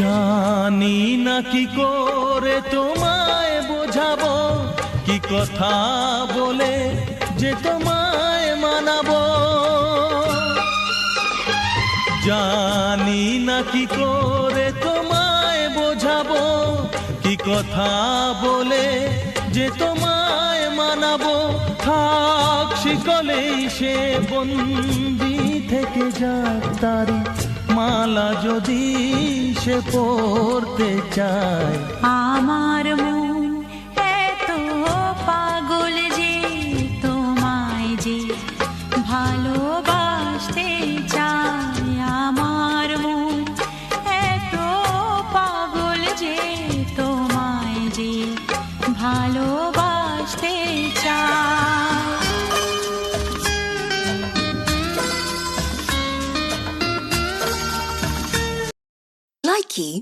জানি না কি করে তোমায় বোঝাবো, কি কথা বলে যে তোমায় মানাবো। জানি না কি করে তোমায় বোঝাবো, কি কথা বলে যে তোমায় মানাবো। থাক শিকলেই সে বন্দি থেকে যাক, তারি মালা যদি সে পড়তে চায়। আমার মন এত পাগল যে তোমায় যে ভালোবাসতে চায়। আমার মন এত পাগল যে তোমায় যে ভালোবাসতে চায়। Likey